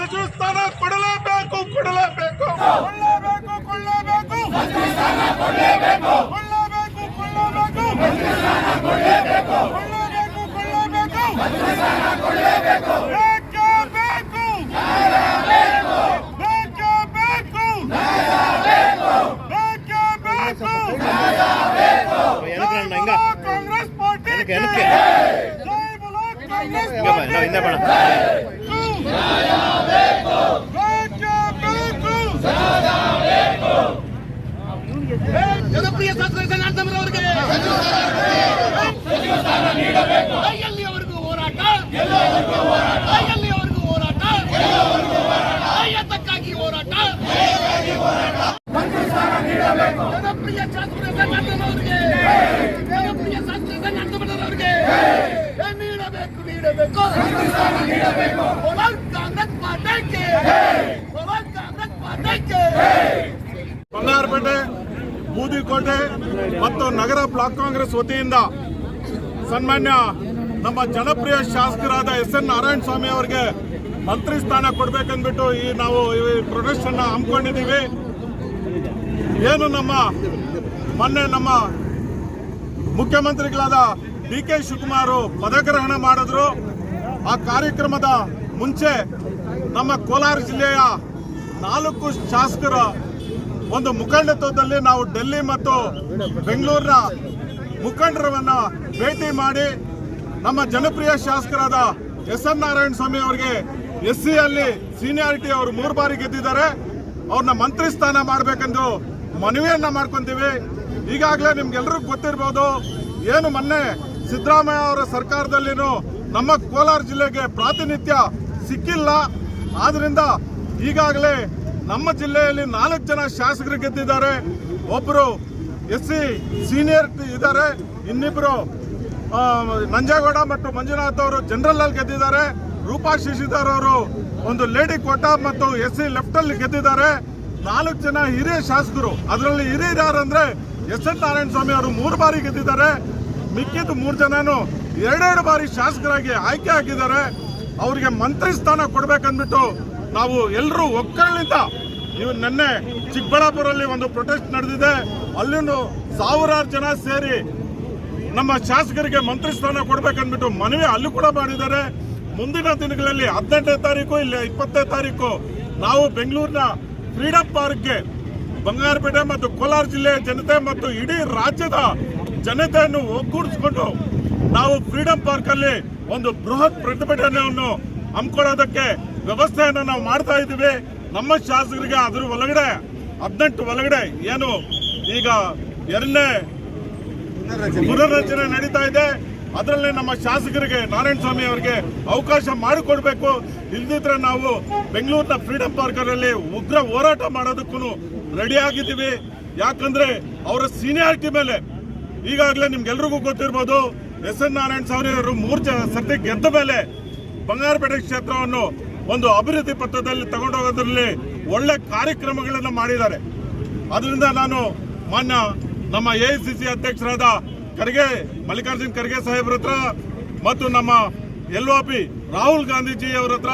ಸಚಿವ ಸ್ಥಾನ ಕೊಡಲೇಬೇಕು ಕೊಡಲೇಬೇಕು ಕೊಳ್ಳಲೇಬೇಕು ಕೊಳ್ಳಲೇಬೇಕು ಮಂತ್ರಿ ಸ್ಥಾನ ಕೊಳ್ಳಲೇಬೇಕು ಕೊಳ್ಳಲೇಬೇಕು ಕೊಳ್ಳಲೇಬೇಕು ಮಂತ್ರಿ ಸ್ಥಾನ ಕೊಳ್ಳಲೇಬೇಕು ಕೊಳ್ಳಲೇಬೇಕು ಕೊಳ್ಳಲೇಬೇಕು ಮಂತ್ರಿ ಸ್ಥಾನ ಕೊಳ್ಳಲೇಬೇಕು ಬೇಕು ಬೇಕು ನ್ಯಾಯ ಬೇಕು ಬೇಕು ಬೇಕು ನ್ಯಾಯ ಬೇಕು ಬೇಕು ಬೇಕು ನ್ಯಾಯ ಬೇಕು ಕಾಂಗ್ರೆಸ್ ಪಾರ್ಟಿ ಜೈ बोलो कांग्रेस पार्टी ನ್ಯಾಯ ಬೇಕು ಜನಪ್ರಿಯ ಶಾಸಕ ಜನಾರ್ದನರವರಿಗೆ ಎಲ್ಲಿಯವರೆಗೂ ಹೋರಾಟ ಎಲ್ಲಿಯವರೆಗೂ ಹೋರಾಟ ನ್ಯಾಯಕ್ಕಾಗಿ ಹೋರಾಟ ಜನಪ್ರಿಯ ಶಾಸಕ ಜನಾರ್ದನರವರಿಗೆ ಜನಪ್ರಿಯ ಶಾಸಕ ಜನಾರ್ದನರವರಿಗೆ ನೀಡಬೇಕು ನೀಡಬೇಕು ಕಾಂಗ್ರೆಸ್ ಪಾರ್ಟಿಗೆ ಕಾಂಗ್ರೆಸ್ ಪಾರ್ಟಿಗೆ ಬಂಗಾರಪೇಟೆ ಬೂದಿಕೋಟೆ ಮತ್ತು ನಗರ ಬ್ಲಾಕ್ ಕಾಂಗ್ರೆಸ್ ವತಿಯಿಂದ ಸನ್ಮಾನ್ಯ ನಮ್ಮ ಜನಪ್ರಿಯ ಶಾಸಕರಾದ ಎಸ್.ಎನ್. ನಾರಾಯಣ ಸ್ವಾಮಿ ಅವರಿಗೆ ಮಂತ್ರಿ ಸ್ಥಾನ ಕೊಡಬೇಕಂದ್ಬಿಟ್ಟು ನಾವು ಈ ಪ್ರೊಟೆಸ್ಟ್ ಅನ್ನ ಹಮ್ಮಿಕೊಂಡಿದ್ದೀವಿ. ಏನು ಮೊನ್ನೆ ನಮ್ಮ ಮುಖ್ಯಮಂತ್ರಿಗಳಾದ ಡಿ.ಕೆ. ಶಿವಕುಮಾರ್ ಪದಗ್ರಹಣ ಮಾಡಿದ್ರು. ಆ ಕಾರ್ಯಕ್ರಮದ ಮುಂಚೆ ನಮ್ಮ ಕೋಲಾರ ಜಿಲ್ಲೆಯ 4 ಶಾಸಕರ ಒಂದು ಮುಖಂಡತ್ವದಲ್ಲಿ ನಾವು ಡೆಲ್ಲಿ ಮತ್ತು ಬೆಂಗಳೂರಿನ ಮುಖಂಡರನ್ನ ಭೇಟಿ ಮಾಡಿ ನಮ್ಮ ಜನಪ್ರಿಯ ಶಾಸಕರಾದ ಎಸ್.ಎನ್. ನಾರಾಯಣ ಸ್ವಾಮಿ ಅವರಿಗೆ SC ಅಲ್ಲಿ ಸೀನಿಯಾರಿಟಿ ಅವರು 3 ಬಾರಿ ಗೆದ್ದಿದ್ದಾರೆ. ಅವ್ರನ್ನ ಮಂತ್ರಿ ಸ್ಥಾನ ಮಾಡಬೇಕೆಂದು ಮನವಿಯನ್ನ ಮಾಡ್ಕೊಂತೀವಿ. ಈಗಾಗಲೇ ನಿಮ್ಗೆಲ್ರಿಗೂ ಗೊತ್ತಿರಬಹುದು, ಏನು ಮೊನ್ನೆ ಸಿದ್ದರಾಮಯ್ಯ ಅವರ ಸರ್ಕಾರದಲ್ಲಿನೂ ನಮ್ಮ ಕೋಲಾರ ಜಿಲ್ಲೆಗೆ ಪ್ರಾತಿನಿಧ್ಯ ಸಿಕ್ಕಿಲ್ಲ. ಆದ್ರಿಂದ ಈಗಾಗಲೇ ನಮ್ಮ ಜಿಲ್ಲೆಯಲ್ಲಿ 4 ಜನ ಶಾಸಕರು ಗೆದ್ದಿದ್ದಾರೆ. ಒಬ್ಬರು SC ಸೀನಿಯರ್ ಇದ್ದಾರೆ, ಇನ್ನಿಬ್ಬರು ನಂಜೇಗೌಡ ಮತ್ತು ಮಂಜುನಾಥ್ ಅವರು ಜನರಲ್ ಅಲ್ಲಿ ಗೆದ್ದಿದ್ದಾರೆ. ರೂಪಾ ಶಶಿಧರ್ ಅವರು ಒಂದು ಲೇಡಿ ಕೋಟಾ ಮತ್ತು SC ಲೆಫ್ಟ್ ಅಲ್ಲಿ ಗೆದ್ದಿದ್ದಾರೆ. 4 ಜನ ಹಿರಿಯ ಶಾಸಕರು, ಅದರಲ್ಲಿ ಹಿರಿಯರಂದ್ರೆ ಎಸ್.ಎನ್. ನಾರಾಯಣ ಸ್ವಾಮಿ ಅವರು 3 ಬಾರಿ ಗೆದ್ದಿದ್ದಾರೆ. ಮಿಕ್ಕಿದ 3 ಜನನು 2 ಬಾರಿ ಶಾಸಕರಾಗಿ ಆಯ್ಕೆ ಆಗಿದ್ದಾರೆ. ಅವರಿಗೆ ಮಂತ್ರಿ ಸ್ಥಾನ ಕೊಡ್ಬೇಕಂದ್ಬಿಟ್ಟು ನಾವು ಎಲ್ಲರೂ ಒಕ್ಕಲಿನಿಂದ ನಿನ್ನೆ ಚಿಕ್ಕಬಳ್ಳಾಪುರಲ್ಲಿ ಒಂದು ಪ್ರೊಟೆಸ್ಟ್ ನಡೆದಿದೆ. ಅಲ್ಲಿಂದ 1000 ಜನ ಸೇರಿ ನಮ್ಮ ಶಾಸಕರಿಗೆ ಮಂತ್ರಿ ಸ್ಥಾನ ಕೊಡ್ಬೇಕಂದ್ಬಿಟ್ಟು ಮನವಿ ಅಲ್ಲಿ ಕೂಡ ಮಾಡಿದ್ದಾರೆ. ಮುಂದಿನ ದಿನಗಳಲ್ಲಿ 18ನೇ ತಾರೀಕು ಇಲ್ಲ 20ನೇ ತಾರೀಕು ನಾವು ಬೆಂಗಳೂರಿನ ಫ್ರೀಡಂ ಪಾರ್ಕ್ಗೆ ಬಂಗಾರಪೇಟೆ ಮತ್ತು ಕೋಲಾರ ಜಿಲ್ಲೆಯ ಜನತೆ ಮತ್ತು ಇಡೀ ರಾಜ್ಯದ ಜನತೆಯನ್ನು ಒಗ್ಗೂಡಿಸಿಕೊಂಡು ನಾವು ಫ್ರೀಡಂ ಪಾರ್ಕ್ ಅಲ್ಲಿ ಒಂದು ಬೃಹತ್ ಪ್ರತಿಭಟನೆಯನ್ನು ಹಮ್ಮಿಕೊಳ್ಳೋದಕ್ಕೆ ವ್ಯವಸ್ಥೆಯನ್ನು ನಾವು ಮಾಡ್ತಾ ಇದ್ದೀವಿ. ನಮ್ಮ ಶಾಸಕರಿಗೆ ಅದ್ರ ಒಳಗಡೆ 18 ಒಳಗಡೆ ಏನು ಈಗ 2ನೇ ಪುನರ್ರಚನೆ ನಡೀತಾ ಇದೆ. ಅದರಲ್ಲಿ ನಮ್ಮ ಶಾಸಕರಿಗೆ ನಾರಾಯಣ ಸ್ವಾಮಿ ಅವರಿಗೆ ಅವಕಾಶ ಮಾಡಿಕೊಡ್ಬೇಕು. ಇಲ್ದಿದ್ರೆ ನಾವು ಬೆಂಗಳೂರಿನ ಫ್ರೀಡಂ ಪಾರ್ಕ್ ಅಲ್ಲಿ ಉಗ್ರ ಹೋರಾಟ ಮಾಡೋದಕ್ಕೂ ರೆಡಿ ಆಗಿದ್ದೀವಿ. ಯಾಕಂದ್ರೆ ಅವರ ಸೀನಿಯಾರಿಟಿ ಮೇಲೆ ಈಗಾಗಲೇ ನಿಮ್ಗೆಲ್ರಿಗೂ ಗೊತ್ತಿರ್ಬೋದು, ಎಸ್.ಎನ್. ನಾರಾಯಣ ಸ್ವಾಮಿ ಅವರು 3 ಸರ್ತಿ ಗೆದ್ದ ಮೇಲೆ ಬಂಗಾರಪೇಟೆ ಕ್ಷೇತ್ರವನ್ನು ಒಂದು ಅಭಿವೃದ್ಧಿ ಪಥದಲ್ಲಿ ತಗೊಂಡೋಗೋದ್ರಲ್ಲಿ ಒಳ್ಳೆ ಕಾರ್ಯಕ್ರಮಗಳನ್ನು ಮಾಡಿದ್ದಾರೆ. ಅದರಿಂದ ನಾನು ಮಾನ್ಯ ನಮ್ಮ AICC ಅಧ್ಯಕ್ಷರಾದ ಮಲ್ಲಿಕಾರ್ಜುನ್ ಖರ್ಗೆ ಸಾಹೇಬ್ರ ಹತ್ರ ಮತ್ತು ನಮ್ಮ LOP ರಾಹುಲ್ ಗಾಂಧೀಜಿ ಅವರ ಹತ್ರ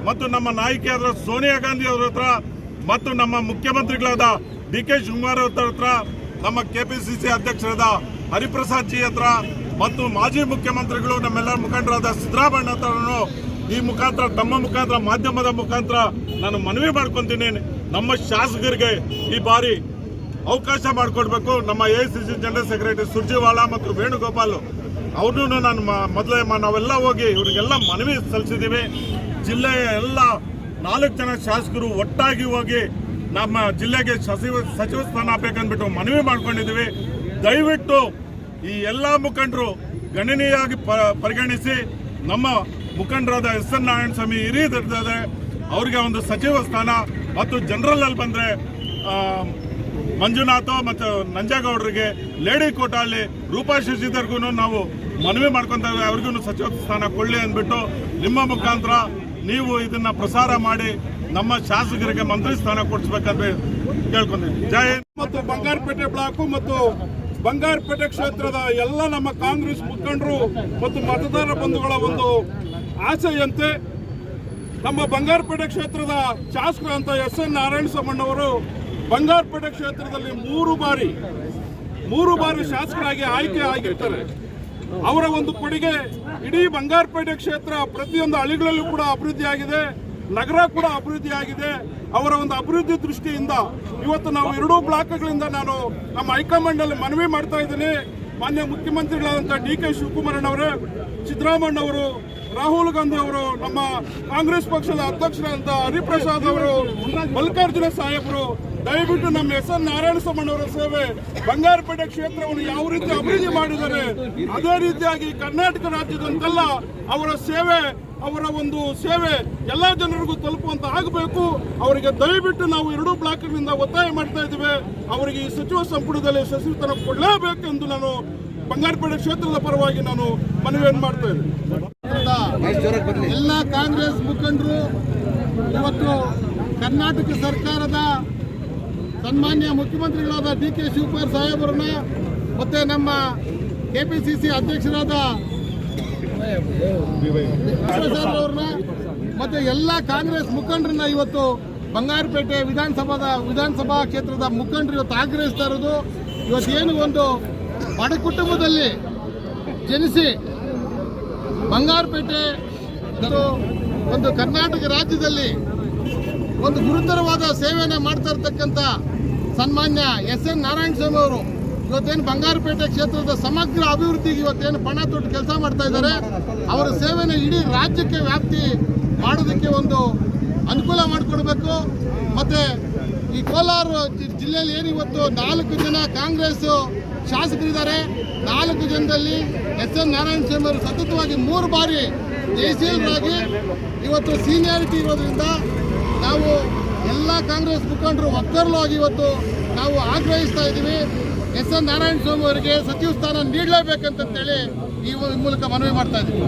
ಮತ್ತು ನಮ್ಮ ನಾಯಕಿಯಾದ ಸೋನಿಯಾ ಗಾಂಧಿ ಅವರ ಹತ್ರ ಮತ್ತು ನಮ್ಮ ಮುಖ್ಯಮಂತ್ರಿಗಳಾದ ಡಿ.ಕೆ. ಶಿವಕುಮಾರ್ ಅವರ ಹತ್ರ ನಮ್ಮ KPCC ಅಧ್ಯಕ್ಷರಾದ ಹರಿಪ್ರಸಾದ್ ಜಿ ಹತ್ರ ಮತ್ತು ಮಾಜಿ ಮುಖ್ಯಮಂತ್ರಿಗಳು ನಮ್ಮೆಲ್ಲರ ಮುಖಂಡರಾದ ಸಿದ್ದರಾಮಯ್ಯ ಹತ್ರನೂ ಈ ಮುಖಾಂತರ ತಮ್ಮ ಮುಖಾಂತರ ಮಾಧ್ಯಮದ ಮುಖಾಂತರ ನಾನು ಮನವಿ ಮಾಡ್ಕೊಂತೀನಿ. ನಮ್ಮ ಶಾಸಕರಿಗೆ ಈ ಬಾರಿ ಅವಕಾಶ ಮಾಡಿಕೊಡ್ಬೇಕು. ನಮ್ಮ AICC ಜನರಲ್ ಸೆಕ್ರೆಟರಿ ಸುರ್ಜೇವಾಲಾ ಮತ್ತು ವೇಣುಗೋಪಾಲ್ ಅವ್ರನ್ನೂ ನಾನು ನಾವೆಲ್ಲ ಹೋಗಿ ಇವರಿಗೆಲ್ಲ ಮನವಿ ಸಲ್ಲಿಸಿದ್ದೀವಿ. ಜಿಲ್ಲೆಯ ಎಲ್ಲ 4 ಜನ ಶಾಸಕರು ಒಟ್ಟಾಗಿ ಹೋಗಿ ನಮ್ಮ ಜಿಲ್ಲೆಗೆ ಸಚಿವ ಸ್ಥಾನ ಹಾಕಬೇಕಂದ್ಬಿಟ್ಟು ಮನವಿ ಮಾಡ್ಕೊಂಡಿದ್ದೀವಿ. ದಯವಿಟ್ಟು ಈ ಎಲ್ಲ ಮುಖಂಡರು ಗಣನೀಯವಾಗಿ ಪರಿಗಣಿಸಿ ನಮ್ಮ ಮುಖಂಡರಾದ ಎಸ್.ಎನ್. ನಾರಾಯಣ ಸ್ವಾಮಿ ಹಿರಿಯರಿದ್ದಾರೆ, ಅವರಿಗೆ ಒಂದು ಸಚಿವ ಸ್ಥಾನ ಮತ್ತು ಜನರಲ್ ಅಲ್ಲಿ ಬಂದ್ರೆ ಮಂಜುನಾಥ್ ಮತ್ತು ನಂಜೇಗೌಡರಿಗೆ ಲೇಡಿ ಕೋಟಾಲಿ ರೂಪಾ ಶಶಿಧರ್ಗೂ ನಾವು ಮನವಿ ಮಾಡ್ಕೊಂತೇವೆ, ಅವ್ರಿಗೂ ಸಚಿವ ಸ್ಥಾನ ಕೊಳ್ಳಿ ಅಂದ್ಬಿಟ್ಟು ನಿಮ್ಮ ಮುಖಾಂತರ ನೀವು ಇದನ್ನ ಪ್ರಸಾರ ಮಾಡಿ ನಮ್ಮ ಶಾಸಕರಿಗೆ ಮಂತ್ರಿ ಸ್ಥಾನ ಕೊಡಿಸಬೇಕಂತ ಕೇಳ್ಕೊಂತೀವಿ. ಜೈ ಹಿಂದ್. ಮತ್ತು ಬಂಗಾರಪೇಟೆ ಬ್ಲಾಕು ಮತ್ತು ಬಂಗಾರಪೇಟೆ ಕ್ಷೇತ್ರದ ಎಲ್ಲ ನಮ್ಮ ಕಾಂಗ್ರೆಸ್ ಮುಖಂಡರು ಮತ್ತು ಮತದಾರ ಬಂಧುಗಳ ಒಂದು ಆಸೆಯಂತೆ ನಮ್ಮ ಬಂಗಾರಪೇಟೆ ಕ್ಷೇತ್ರದ ಶಾಸಕರಂತ ಎಸ್.ಎನ್. ನಾರಾಯಣಸ್ವಾಮಣ್ಣವರು ಬಂಗಾರಪೇಟೆ ಕ್ಷೇತ್ರದಲ್ಲಿ ಮೂರು ಬಾರಿ ಶಾಸಕರಾಗಿ ಆಯ್ಕೆ ಆಗಿರ್ತಾರೆ. ಅವರ ಒಂದು ಕೊಡುಗೆ ಇಡೀ ಬಂಗಾರಪೇಟೆ ಕ್ಷೇತ್ರ ಪ್ರತಿಯೊಂದು ಹಳ್ಳಿಗಳಲ್ಲೂ ಕೂಡ ಅಭಿವೃದ್ಧಿ ಆಗಿದೆ, ನಗರ ಕೂಡ ಅಭಿವೃದ್ಧಿ ಆಗಿದೆ. ಅವರ ಒಂದು ಅಭಿವೃದ್ಧಿ ದೃಷ್ಟಿಯಿಂದ ಇವತ್ತು ನಾವು 2 ಬ್ಲಾಕ್ಗಳಿಂದ ನಾನು ನಮ್ಮ ಹೈಕಮಾಂಡ್ ಅಲ್ಲಿ ಮನವಿ ಮಾಡ್ತಾ ಇದ್ದೀನಿ. ಮಾನ್ಯ ಮುಖ್ಯಮಂತ್ರಿಗಳಾದಂಥ ಡಿ.ಕೆ. ಶಿವಕುಮಾರಣ್ಣವರೇ, ಸಿದ್ದರಾಮಣ್ಣವರು, ರಾಹುಲ್ ಗಾಂಧಿ ಅವರು, ನಮ್ಮ ಕಾಂಗ್ರೆಸ್ ಪಕ್ಷದ ಅಧ್ಯಕ್ಷರಾದಂಥ ಹರಿಪ್ರಸಾದ್ ಅವರು, ಮಲ್ಲಿಕಾರ್ಜುನ ಸಾಹೇಬರು, ದಯವಿಟ್ಟು ನಮ್ಮ ಎಸ್.ಎನ್. ನಾರಾಯಣಸ್ವಾಮಣ್ಣವರ ಸೇವೆ ಬಂಗಾರಪೇಟೆ ಕ್ಷೇತ್ರವನ್ನು ಯಾವ ರೀತಿ ಅಭಿವೃದ್ಧಿ ಮಾಡಿದ್ದಾರೆ ಅದೇ ರೀತಿಯಾಗಿ ಕರ್ನಾಟಕ ರಾಜ್ಯದಂತೆಲ್ಲ ಅವರ ಸೇವೆ, ಅವರ ಒಂದು ಸೇವೆ ಎಲ್ಲ ಜನರಿಗೂ ತಲುಪುವಂತ ಆಗಬೇಕು. ಅವರಿಗೆ ದಯವಿಟ್ಟು ನಾವು 2 ಬ್ಲಾಕ್ಗಳಿಂದ ಒತ್ತಾಯ ಮಾಡ್ತಾ ಇದ್ದೇವೆ. ಅವರಿಗೆ ಈ ಸಚಿವ ಸಂಪುಟದಲ್ಲಿ ಸಚಿವತನ ಕೊಡಲೇಬೇಕೆಂದು ನಾನು ಬಂಗಾರಪೇಟೆ ಕ್ಷೇತ್ರದ ಪರವಾಗಿ ನಾನು ಮನವಿಯನ್ನು ಮಾಡ್ತಾ ಇದ್ದೇನೆ. ಎಲ್ಲ ಕಾಂಗ್ರೆಸ್ ಮುಖಂಡರು ಇವತ್ತು ಕರ್ನಾಟಕ ಸರ್ಕಾರದ ಸನ್ಮಾನ್ಯ ಮುಖ್ಯಮಂತ್ರಿಗಳಾದ ಡಿ.ಕೆ. ಶಿವಕುಮಾರ್ ಸಾಹೇಬರನ್ನ ಮತ್ತೆ ನಮ್ಮ ಕೆಪಿಸಿಸಿ ಅಧ್ಯಕ್ಷರಾದ ಅವ್ರನ್ನ ಮತ್ತೆ ಎಲ್ಲ ಕಾಂಗ್ರೆಸ್ ಮುಖಂಡರನ್ನ ಇವತ್ತು ಬಂಗಾರಪೇಟೆ ವಿಧಾನಸಭಾ ಕ್ಷೇತ್ರದ ಮುಖಂಡರು ಇವತ್ತು ಆಗ್ರಹಿಸ್ತಾ ಇರೋದು, ಇವತ್ತೇನು ಒಂದು ಬಡ ಕುಟುಂಬದಲ್ಲಿ ಜನಿಸಿ ಬಂಗಾರಪೇಟೆ ಒಂದು ಕರ್ನಾಟಕ ರಾಜ್ಯದಲ್ಲಿ ಒಂದು ಗುರುತರವಾದ ಸೇವೆಯನ್ನು ಮಾಡ್ತಾ ಇರ್ತಕ್ಕಂಥ ಸನ್ಮಾನ್ಯ ಎಸ್.ಎನ್. ನಾರಾಯಣಸ್ವಾಮಿ ಅವರು ಇವತ್ತೇನು ಬಂಗಾರಪೇಟೆ ಕ್ಷೇತ್ರದ ಸಮಗ್ರ ಅಭಿವೃದ್ಧಿಗೆ ಇವತ್ತೇನು ಪಣ ತೊಟ್ಟು ಕೆಲಸ ಮಾಡ್ತಾ ಇದ್ದಾರೆ, ಅವರ ಸೇವೆನ ಇಡೀ ರಾಜ್ಯಕ್ಕೆ ವ್ಯಾಪ್ತಿ ಮಾಡೋದಕ್ಕೆ ಒಂದು ಅನುಕೂಲ ಮಾಡಿಕೊಡ್ಬೇಕು. ಮತ್ತೆ ಈ ಕೋಲಾರ ಜಿಲ್ಲೆಯಲ್ಲಿ ಏನು ಇವತ್ತು 4 ಜನ ಕಾಂಗ್ರೆಸ್ ಶಾಸಕರಿದ್ದಾರೆ. 4 ಜನದಲ್ಲಿ ಎಸ್.ಎನ್. ನಾರಾಯಣಸ್ವಾಮಿ ಅವರು ಸತತವಾಗಿ 3 ಬಾರಿ ಜಯಶೀಲರಾಗಿ ಇವತ್ತು ಸೀನಿಯಾರಿಟಿ ಇರೋದ್ರಿಂದ ನಾವು ಎಲ್ಲ ಕಾಂಗ್ರೆಸ್ ಮುಖಂಡರು ಒಕ್ಕರ್ಲಾಗಿ ಇವತ್ತು ನಾವು ಆಗ್ರಹಿಸ್ತಾ ಇದ್ದೀವಿ. ಎಸ್.ಎನ್. ನಾರಾಯಣಸ್ವಾಮಿ ಅವರಿಗೆ ಸಚಿವ ಸ್ಥಾನ ನೀಡಲೇಬೇಕಂತೇಳಿ ಈ ಮೂಲಕ ಮನವಿ ಮಾಡ್ತಾ ಇದ್ದೀವಿ.